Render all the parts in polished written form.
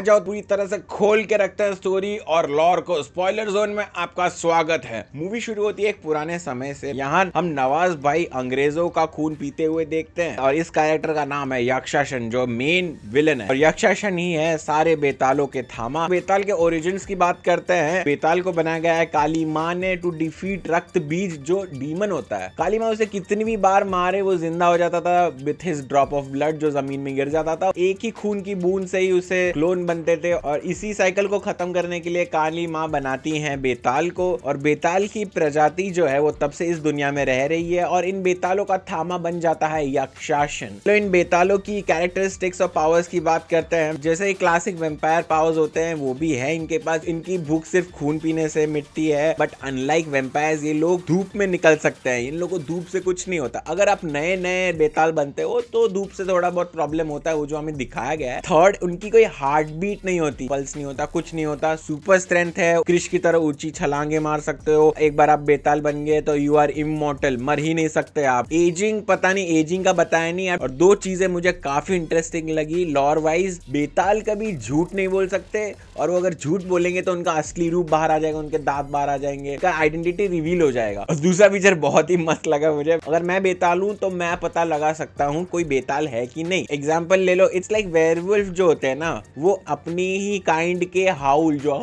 जाओ, पूरी तरह से खोल के रखते हैं स्टोरी और लॉर को। स्पॉइलर जोन में आपका स्वागत है। मूवी शुरू होती है एक पुराने समय से। यहाँ हम नवाज भाई अंग्रेजों का खून पीते हुए देखते हैं और इस कैरेक्टर का नाम है यक्षासन, जो मेन विलन है। और यक्षासन ही है सारे बेतालों के थामा। बेताल के ओरिजिन्स की बात करते हैं। बेताल को बनाया गया है काली माँ ने टू डिफीट रक्त बीज, जो डीमन होता है। काली माँ उसे कितनी भी बार मारे वो जिंदा हो जाता था with his drop of blood, जो जमीन में गिर जाता था। एक ही खून की बूंद से ही उसे क्लोन बनते थे और इसी साइकिल को खत्म करने के लिए काली माँ बनाती हैं बेताल को। और बेताल की प्रजाति जो है वो तब से इस दुनिया में रह रही है और इन बेतालों का थामा बन जाता है यक्षासन। तो इन बेतालों की कैरेक्टरिस्टिक्स और पावर्स की बात करते हैं। जैसे क्लासिक वेम्पायर पावर्स होते हैं वो भी है इनके पास। इनकी भूख सिर्फ खून पीने से मिटती है, बट अनलाइक वेम्पायर्स ये लोग धूप में निकल सकते हैं। इन लोगों को धूप से कुछ नहीं होता। अगर आप नए नए बेताल बनते हो तो धूप से थोड़ा बहुत प्रॉब्लम होता है, वो जो हमें दिखाया गया है। थर्ड, उनकी कोई हार्ट बीट नहीं होती, पल्स नहीं होता, कुछ नहीं होता। सुपर स्ट्रेंथ है, कृष की तरह ऊंची छलांगे मार सकते हो। एक बार आप बेताल बन गए तो यू आर इमॉर्टल, मर ही नहीं सकते आप। एजिंग, पता नहीं एजिंग का बताया नहीं। और दो चीजें मुझे काफी इंटरेस्टिंग लगी लॉर वाइज। बेताल कभी झूठ नहीं बोल सकते और वो अगर झूठ बोलेंगे तो उनका असली रूप बाहर आ जाएगा, उनके दांत बाहर आ जाएंगे, उनका आइडेंटिटी रिवील हो जाएगा। और दूसरा फीचर बहुत ही मस्त लगा मुझे। अगर मैं बेताल हूं तो मैं पता लगा सकता हूं कोई बेताल है कि नहीं। एग्जाम्पल ले लो, इट्स लाइक वेयरवुल्फ जो होते हैं ना, वो अपनी ही काइंड के हाउल जो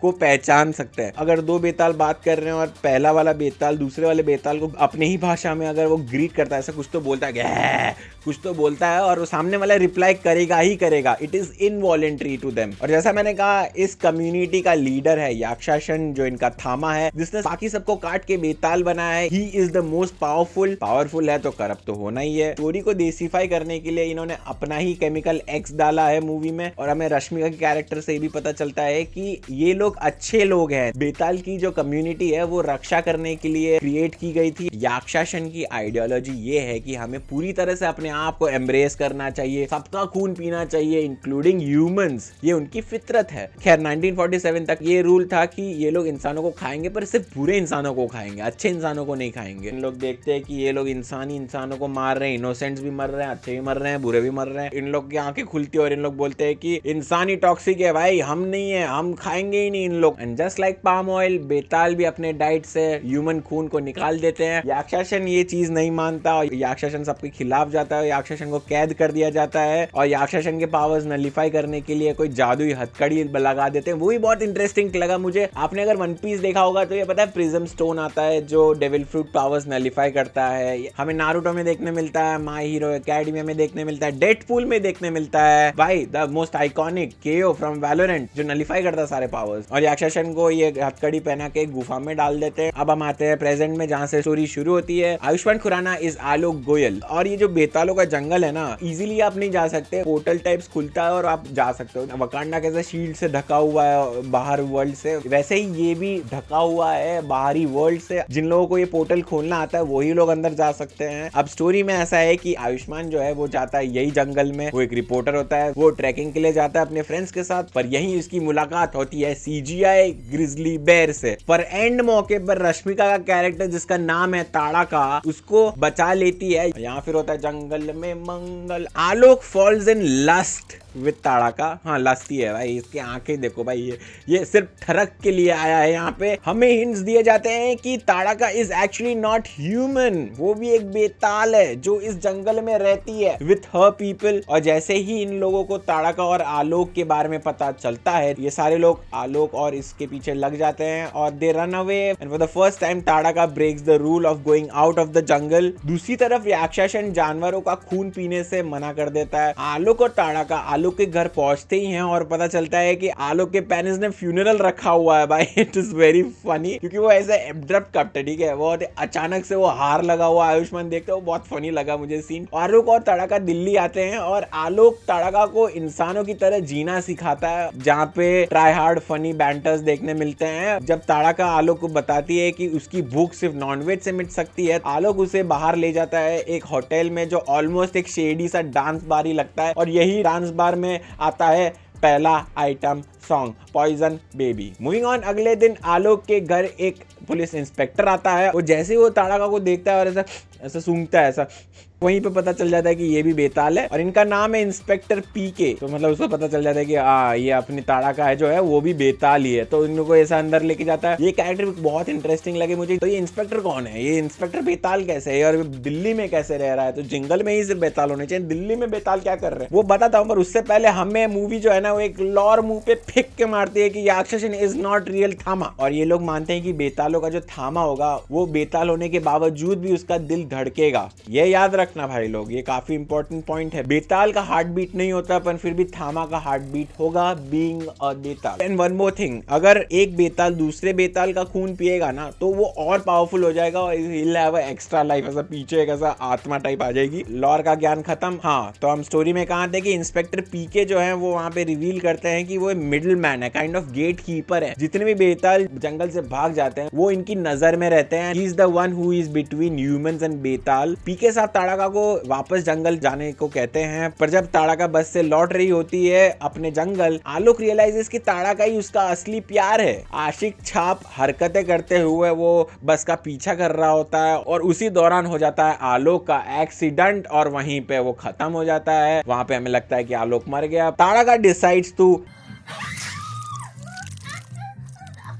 को पहचान सकते हैं। अगर दो बेताल बात कर रहे हैं और पहला वाला बेताल दूसरे वाले बेताल को अपने ही भाषा में अगर वो ग्रीट करता है, ऐसा कुछ तो बोलता है, कुछ तो बोलता है और वो सामने वाला रिप्लाई करेगा ही करेगा। It is involuntary to them. और जैसा मैंने कहा, इस कम्युनिटी का लीडर है यक्षासन, जो इनका थामा है, जिसने बाकी सबको काट के बेताल बनाया है। ही इज द मोस्ट पावरफुल है तो करप्ट तो होना ही है। स्टोरी को देसीफाई करने के लिए इन्होंने अपना ही केमिकल एक्स डाला है मूवी में। और हमें रश्मिका के कैरेक्टर से भी पता चलता है कि ये लोग अच्छे लोग हैं। बेताल की जो कम्युनिटी है वो रक्षा करने के लिए क्रिएट की गई थी। यक्षासन की आइडियोलॉजी ये है कि हमें पूरी तरह से अपने आप को एम्ब्रेस करना चाहिए, सबका खून पीना चाहिए इंक्लूडिंग ह्यूमंस। ये उनकी फितरत है। खैर 1947 तक ये रूल था कि ये लोग इंसानों को खाएंगे, पर सिर्फ बुरे इंसानों को खाएंगे, अच्छे इंसानों को नहीं खाएंगे। इन लोग देखते हैं कि ये लोग इंसानी इंसानों को मार रहे हैं, इनोसेंट्स भी मर रहे हैं, अच्छे भी मर रहे हैं, बुरे भी मर रहे हैं। इन लोग की आंखें खुलती है और इन लोग बोलते हैं कि इंसान ही टॉक्सिक है भाई, हम नहीं है, हम खाएंगे ही नहीं इन लोग। And just like palm oil, Betaal भी अपने डाइट से ह्यूमन खून को निकाल देते हैं। यक्षासन ये चीज नहीं मानता और यक्षासन सबके खिलाफ जाता है। यक्षासन को कैद कर दिया जाता है और यक्षासन के पावर्स नलिफाई करने के लिए कोई जादुई हथकड़ी लगा देते हैं। वो भी बहुत इंटरेस्टिंग लगा मुझे। आपने अगर वन पीस देखा होगा तो ये पता है प्रिज्म स्टोन आता है जो डेविल फ्रूट पावर्स नलिफाई करता है। हमें नारुतो में देखने मिलता है, माय हीरो एकेडमिया में देखने मिलता है, डेडपूल में देखने मिलता है। भाई द मोस्ट आइकॉनिक केओ फ्रॉम वैलोरेंट जो नलिफाई करता है सारे पावर्स। और यक्षासन को ये हथकड़ी पहना के गुफा में डाल देते हैं। अब हम आते हैं प्रेजेंट में, जहाँ से स्टोरी शुरू होती है। आयुष्मान खुराना इज आलोक गोयल। और ये जो बेतालों का जंगल है ना, इजीली आप नहीं जा सकते, पोर्टल टाइप्स खुलता है और आप जा सकते हो। वकांडा कैसे शील्ड से ढका हुआ है बाहर वर्ल्ड से, वैसे ही ये भी ढका हुआ है बाहरी वर्ल्ड से। जिन लोगों को ये पोर्टल खोलना आता है वही लोग अंदर जा सकते हैं। अब स्टोरी में ऐसा है कि आयुष्मान जो है वो जाता है यही जंगल में, वो एक रिपोर्टर होता है, वो ट्रैकिंग के लिए जाता है अपने फ्रेंड्स के साथ। पर यही उसकी मुलाकात होती है सीजीआई ग्रिजली बेर से। पर एंड मौके पर रश्मिका का कैरेक्टर जिसका नाम है ताड़का, उसको बचा लेती है। यहाँ फिर होता है जंगल में मंगल। Alok falls in lust with Tadka. हाँ लस्ती है भाई, इसकी आंखें देखो भाई, ये सिर्फ ठरक के लिए आया है। यहाँ पे हमें हिंट्स दिए जाते हैं कि Tadka is actually not human, वो भी एक बेताल है जो इस जंगल में रहती है विथ हर पीपल। और जैसे ही इन लोगों को ताड़का और आलोक के बारे में पता चलता है, ये सारे लोग आलोक और इसके पीछे लग जाते हैं और they run away. And for the first time Tadka breaks the rule of going out of the jungle. दूसरी तरफ यक्षासन जानवरों का खून पीने से मना कर देता है। आलोक और ताड़का आलोक के घर पहुंचते ही हैं और पता चलता है कि आलोक के पेरेंट्स ने फ्यूनरल रखा हुआ है। भाई इट इज वेरी फनी, क्योंकि वो ऐसे एब्रप्ट कट है, ठीक है, बहुत अचानक से वो हार लगा हुआ आयुष्मान देखते हो, बहुत फनी लगा मुझे सीन। आलोक और ताड़का दिल्ली आते हैं और आलोक ताड़का को इंसानों की तरह जीना सिखाता है, जहाँ पे ट्राई हार्ड फनी बैंटर्स देखने मिलते हैं। जब ताड़का आलोक को बताती है कि उसकी भूख सिर्फ नॉनवेज से मिट सकती है, आलोक उसे बाहर ले जाता है एक होटल में जो ऑलमोस्ट एक शेडी सा डांस बार ही लगता है। और यही डांस बार में आता है पहला item song poison baby. Moving on, अगले दिन आलोक के घर एक पुलिस इंस्पेक्टर आता है। वो जैसे ही वो ताड़का को देखता है और ऐसा सूंघता है, ऐसा वहीं पे पता चल जाता है कि ये भी बेताल है और इनका नाम है इंस्पेक्टर पीके। तो मतलब उसको पता चल जाता है कि ये अपनी ताड़ा का है जो है वो भी बेताल ही है। तो इन लोगों को ऐसा अंदर लेके जाता है। ये कैरेक्टर बहुत इंटरेस्टिंग लगे मुझे। तो ये इंस्पेक्टर कौन है, ये इंस्पेक्टर बेताल कैसे है और दिल्ली में कैसे रह रहा है? तो जंगल में ही सिर्फ बेताल होने चाहिए, दिल्ली में बेताल क्या कर रहे हैं वो बताता हूँ। पर उससे पहले हमें मूवी जो है ना वो एक लॉर मुंह पे फेंक के मारती है कि याक्षासन इज नॉट रियल थामा। और ये लोग मानते हैं कि बेतालों का जो थामा होगा वो बेताल होने के बावजूद भी उसका दिल धड़केगा। ये याद रखना भाई लोग, ये काफी इंपॉर्टेंट पॉइंट है। बेताल का हार्ट बीट नहीं होता पर फिर भी थामा का हार्ट बीट होगा being a Betaal. And one more thing, अगर एक बेताल दूसरे बेताल का खून पिएगा ना तो वो और पावरफुल हो जाएगा और he'll have a extra life, ऐसा पीछे एक ऐसा आत्मा टाइप आ जाएगी। लॉर का ज्ञान खत्म। हाँ, तो हम स्टोरी में कहा थे कि इंस्पेक्टर पीके जो है वो वहां पे रिवील करते हैं कि वो मिडिल मैन है, काइंड ऑफ गेट कीपर है। जितने भी बेताल जंगल से भाग जाते हैं वो इनकी नजर में रहते हैं। He is the one who is between humans and Betaal. PK साहब ताड़का को वापस जंगल जाने को कहते हैं, पर जब ताड़का बस से लौट रही होती है अपने जंगल, आलोक रियलाइजेस कि ताड़का ही उसका असली प्यार है। आशिक छाप हरकतें करते हुए वो बस का पीछा कर रहा होता है और उसी दौरान हो जाता है आलोक का एक्सीडेंट और वहीं पे वो खत्म हो जाता है। वहां पे हमें लगता है कि आलोक मर गया। ताड़का डिसाइड्स टू,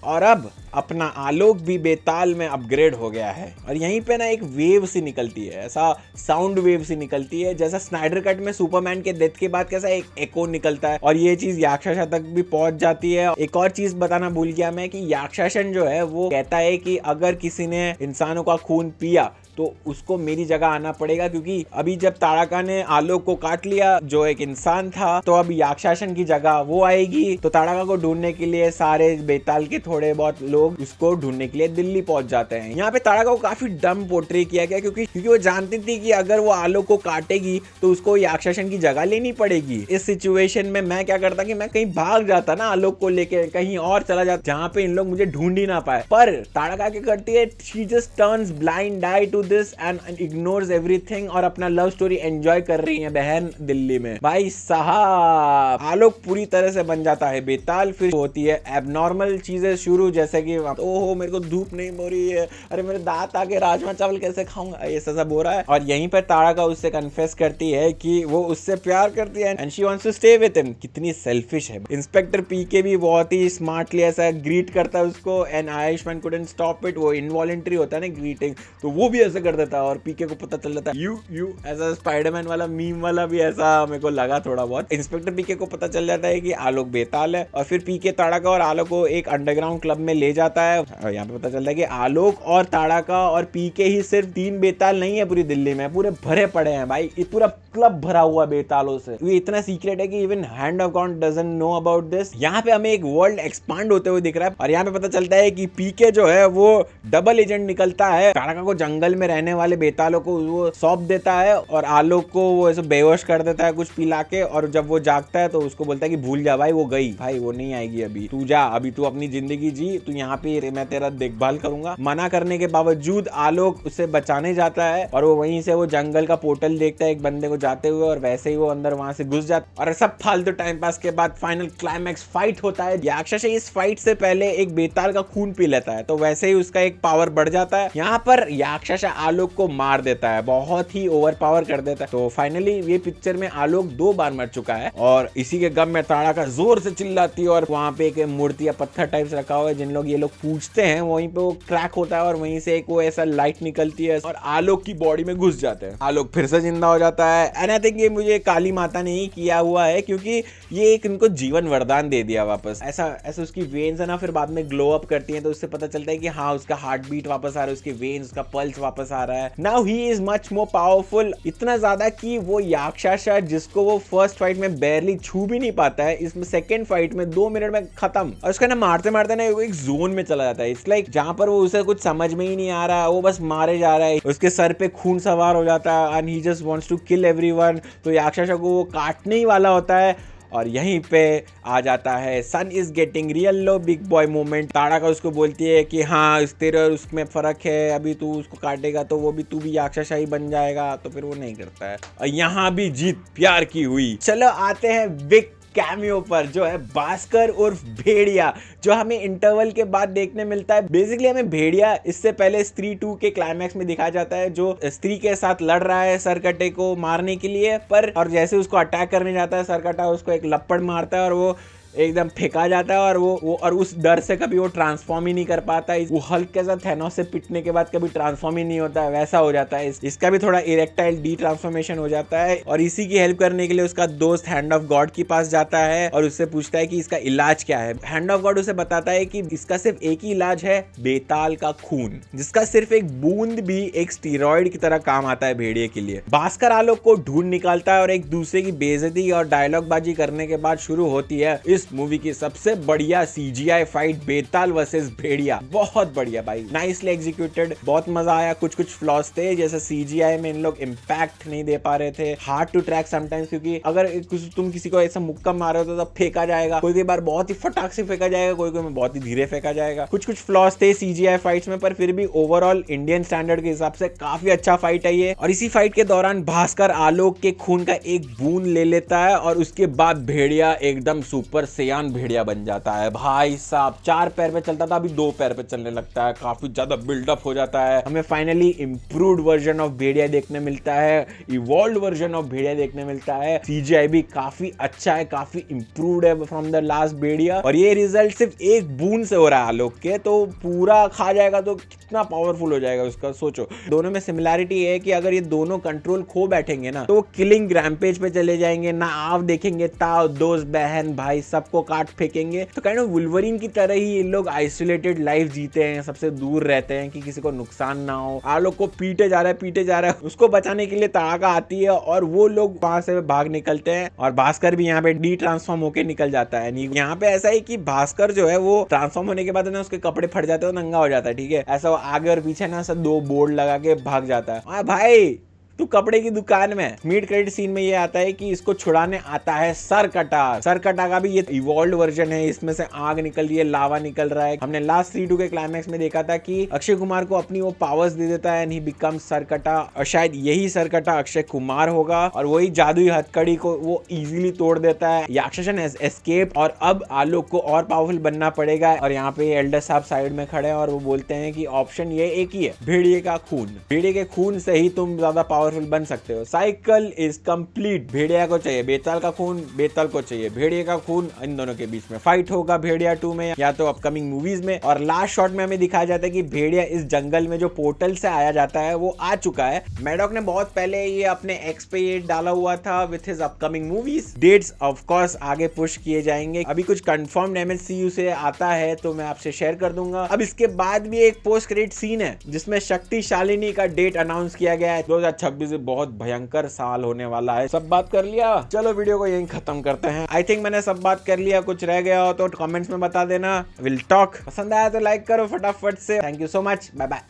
और अब अपना आलोक भी बेताल में अपग्रेड हो गया है। और यहीं पे ना एक वेव सी निकलती है, ऐसा साउंड वेव सी निकलती है जैसा स्नाइडर कट में सुपरमैन के डेथ के बाद कैसा एक एको निकलता है। और ये चीज याक्षासन तक भी पहुंच जाती है। एक और चीज बताना भूल गया मैं कि याक्षासन जो है वो कहता है कि अगर किसी ने इंसानों का खून पिया तो उसको मेरी जगह आना पड़ेगा, क्योंकि अभी जब ताड़का ने आलोक को काट लिया जो एक इंसान था, तो अब याक्षासन की जगह वो आएगी। तो ताड़का को ढूंढने के लिए सारे बेताल के थोड़े बहुत लोग उसको ढूंढने के लिए दिल्ली पहुंच जाते हैं। यहाँ पे ताड़का को काफी डम पोर्ट्रे किया गया क्योंकि वो जानती थी कि अगर वो आलोक को काटेगी तो उसको याक्षासन की जगह लेनी पड़ेगी। इस सिचुएशन में मैं क्या करता कि मैं कहीं भाग जाता ना, आलोक को लेके कहीं और चला जाता जहाँ पे इन लोग मुझे ढूंढ ही ना पाए। पर ताड़का क्या करती है, she just turns blind eye to this and ignores everything और अपना लव स्टोरी एंजॉय कर रही है बहन दिल्ली में। भाई साहब, आलोक पूरी तरह से बन जाता है बेताल। फिर होती है एबनॉर्मल चीजें शुरू, जैसे कि ओहो मेरे को धूप नहीं हो रही है, अरे मेरे दांत आगे राजमा चावल कैसे खाऊंगा, ये सब हो रहा है। और यहीं पर ताड़का उससे कन्फेस करती है कि वो उससे प्यार करती है and she wants to stay with him. कितनी सेल्फिश है। इंस्पेक्टर पीके भी बहुत ही स्मार्टली ऐसा ग्रीट करता है उसको and Ayushmann couldn't stop it. वो इनवॉलंटरी होता है ना ग्रीटिंग, तो वो भी ऐसे कर देता है और पीके को पता चल जाता है यू ऐसा स्पाइडरमैन वाला मीम वाला भी ऐसा मेरे को लगा थोड़ा बहुत। इंस्पेक्टर पीके को पता चल जाता है कि आलोक बेताल है और फिर पीके ताड़का और आलोक को एक अंडरग्राउंड क्लब में ले जाता है। यहाँ पे पता चलता है कि आलोक और ताड़का और पीके ही सिर्फ 3 बेताल नहीं है पूरी दिल्ली में, पूरे भरे पड़े हैं भाई। ये पूरा क्लब भरा हुआ बेतालों से। ये इतना सीक्रेट है कि even hand of God doesn't know about this. यहाँ पे हमें एक वर्ल्ड एक्सपांड होते हुए दिख रहा है और यहाँ पे पता चलता है कि पीके जो है वो डबल एजेंट निकलता है। ताड़का को जंगल में रहने वाले बेतालों को वो सौंप देता है और आलोक को वो ऐसे बेहोश कर देता है कुछ पिला के। और जब वो जागता है तो उसको बोलता है कि भूल जा भाई, वो गई भाई, वो नहीं आएगी अभी, तू जा, अभी तू अपनी जिंदगी जी, तू यहाँ पे मैं तेरा देखभाल करूंगा। मना करने के बावजूद आलोक उसे बचाने जाता है और वो वहीं से वो जंगल का पोर्टल देखता है एक बंदे को जाते हुए और वैसे ही वो अंदर वहां से घुस जाता। और सब फालतू टाइम पास के बाद फाइनल क्लाइमैक्स फाइट होता है। याक्षासन इस फाइट से पहले एक बेताल का खून पी लेता है तो वैसे ही उसका एक पावर बढ़ जाता है। यहाँ पर याक्षासन आलोक को मार देता है, बहुत ही ओवर पावर कर देता है। तो फाइनली ये पिक्चर में आलोक 2 बार मर चुका है और इसी के गम में ताड़का जोर से चिल्लाती है और वहां पे एक मूर्ति या पत्थर टाइप रखा हुआ है जिन लोग ये लोग पूछते हैं, वहीं पे वो क्रैक होता है और वहीं से एक वो ऐसा लाइट निकलती है और आलोक की बॉडी में घुस जाते हैं। आलोक फिर से जिंदा हो जाता है एंड आई थिंक ये मुझे काली माता ने ही किया हुआ है क्योंकि ये एक इनको जीवन वरदान दे दिया वापस। ऐसा उसकी वेन्स है ना फिर बाद में ग्लो अप करती हैं तो उससे पता चलता है कि हाँ उसका हार्ट बीट वापस आ रहा है, उसके वेन्स, उसका पल्स वापस आ रहा है। Now he is much more powerful, इतना ज्यादा कि वो याक्षासन जिसको वो फर्स्ट फाइट में बैरली छू भी नहीं पाता है, इसमें सेकंड फाइट में 2 मिनट में खत्म। और उसका ना मारते मारते ना एक जोन में चला जाता है। इट्स लाइक जहां पर वो उसे कुछ समझ में ही नहीं आ रहा, वो बस मारे जा रहा है, उसके सर पे खून सवार हो जाता है and he just wants to kill everyone. तो याक्षासन को वो काटने ही वाला होता है और यहीं पे आ जाता है sun is getting real low big boy moment. Tadka उसको बोलती है कि हाँ तेरे और उसमें फर्क है, अभी तू उसको काटेगा तो वो भी तू भी याक्षासन बन जाएगा, तो फिर वो नहीं करता है। और यहाँ भी जीत प्यार की हुई। चलो आते हैं बिग कैमियो पर, जो है भास्कर उर्फ भेड़िया, जो हमें इंटरवल के बाद देखने मिलता है। बेसिकली हमें भेड़िया इससे पहले स्त्री 2 के क्लाइमैक्स में दिखाया जाता है, जो स्त्री के साथ लड़ रहा है सरकटे को मारने के लिए, पर और जैसे उसको अटैक करने जाता है सरकटा उसको एक लपड़ मारता है और वो एकदम फेंका जाता है और वो और उस डर से कभी वो ट्रांसफॉर्म ही नहीं कर पाता है। वो हल्क के साथ थैनोस से पिटने के बाद कभी ट्रांसफॉर्म ही नहीं होता है, वैसा हो जाता है। इसका भी थोड़ा इरेक्टाइल डी ट्रांसफॉर्मेशन हो जाता है और इसी की हेल्प करने के लिए उसका दोस्त हैंड ऑफ गॉड के पास जाता है और उससे पूछता है कि इसका इलाज क्या है। हैंड ऑफ गॉड उसे बताता है कि इसका सिर्फ एक ही इलाज है, बेताल का खून, जिसका सिर्फ एक बूंद भी एक स्टीरॉइड की तरह काम आता है भेड़िए के लिए। भास्कर आलोक को ढूंढ निकालता है और एक दूसरे की बेइज्जती और डायलॉग बाजी करने के बाद शुरू होती है इस मूवी की सबसे बढ़िया सीजीआई फाइट, बेताल वर्सेस भेड़िया। बहुत बढ़िया भाई, नाइसली एग्जीक्यूटेड, बहुत मजा आया। कुछ कुछ फ्लॉज थे, जैसे सीजीआई में इन लोग इम्पैक्ट नहीं दे पा रहे थे, हार्ड टू ट्रैक समटाइम्स, क्योंकि अगर तुम किसी को ऐसा मुक्का मारो तो तब फेंका जाएगा, कोई बार बहुत ही फटाक से फेंका जाएगा, कोई में बहुत ही धीरे फेंका जाएगा। कुछ कुछ फ्लॉज थे सीजीआई फाइट्स में, पर फिर भी ओवरऑल इंडियन स्टैंडर्ड के हिसाब से काफी अच्छा फाइट है ये। और इसी फाइट के दौरान भास्कर आलोक के खून का एक बूंद ले लेता है और उसके बाद भेड़िया एकदम सुपर सयान भेड़िया बन जाता है। भाई साहब 4 पैर पे चलता था, अभी 2 पैर पे चलने लगता है, काफी ज्यादा बिल्डअप हो जाता है। हमें फाइनली इंप्रूव्ड वर्जन ऑफ भेड़िया देखने मिलता है, इवॉल्व्ड वर्जन ऑफ भेड़िया देखने मिलता है। सीजीआई भी काफी अच्छा है, काफी इंप्रूव्ड है फ्रॉम द लास्ट भेड़िया। और ये रिजल्ट सिर्फ एक बूंद से हो रहा है आलोक के, तो पूरा खा जाएगा तो कितना पावरफुल हो जाएगा उसका, सोचो। दोनों में सिमिलैरिटी है कि अगर ये दोनों कंट्रोल खो बैठेंगे ना, तो वो किलिंग रैम्पेज पे चले जाएंगे, ना आप देखेंगे ताऊ दोस्त बहन भाई सबको काट फेंकेंगे। तो काइंड ऑफ वुल्वरीन की तरह ही इन लोग आइसोलेटेड लाइफ जीते हैं, सबसे दूर रहते हैं कि किसी को नुकसान ना हो। आलोक को पीटे जा रहा है, उसको बचाने के लिए तड़ाका आती है और वो लोग वहां से भाग निकलते हैं और भास्कर भी यहाँ पे डी ट्रांसफॉर्म होके निकल जाता है। यहाँ पे ऐसा है कि भास्कर जो है वो ट्रांसफॉर्म होने के बाद ना उसके कपड़े फट जाते हैं, नंगा हो जाता है, ठीक है। ऐसा वो आगे और पीछे ना सब 2 बोर्ड लगा के भाग जाता है। भाई तू कपड़े की दुकान में। मिड क्रेडिट सीन में ये आता है कि इसको छुड़ाने आता है सरकटा। सरकटा का भी ये इवॉल्व्ड वर्जन है, इसमें से आग निकल रही है, लावा निकल रहा है। हमने लास्ट 3-2 के क्लाइमैक्स में देखा था कि अक्षय कुमार को अपनी वो पावर्स दे देता है एंड ही बिकम्स सरकटा, और शायद यही सरकटा अक्षय कुमार होगा और वही जादुई हथकड़ी को वो इजीली तोड़ देता है। राक्षसन हैज एस्केप और अब आलोक को और पावरफुल बनना पड़ेगा। और यहाँ पे एल्डर साहब साइड में खड़े हैं और वो बोलते हैं कि ऑप्शन ये एक ही है, भेड़िए का खून। भेड़िए के खून से ही तुम ज्यादा पावरफुल बन सकते हो। Cycle is complete. भेड़िया को चाहिए बेताल का खून, बेताल को चाहिए भेड़िए का खून। इन दोनों के बीच में फाइट होगा भेड़िया 2 में या तो अपकमिंग मूवीज में। और लास्ट शॉट में हमें दिखाया जाता है कि भेड़िया इस जंगल में जो पोर्टल से आया जाता है वो आ चुका है। मैडॉक ने बहुत पहले ये अपने एक्स पे ये डाला हुआ था with his upcoming movies. Dates of course आगे पुश किए जाएंगे। अभी कुछ कंफर्म्ड MCU से आता है तो मैं आपसे शेयर कर दूंगा। अब इसके बाद भी एक पोस्ट क्रेडिट सीन है जिसमें शक्तिशालिनी का डेट अनाउंस किया गया है। 2026 बहुत भयंकर साल होने वाला है। सब बात कर लिया, चलो वीडियो को यहीं खत्म करते हैं। आई थिंक मैंने सब बात कर लिया, कुछ रह गया हो तो कमेंट्स में बता देना। Will talk. पसंद आया तो लाइक करो फटाफट से। Thank you so much, bye bye.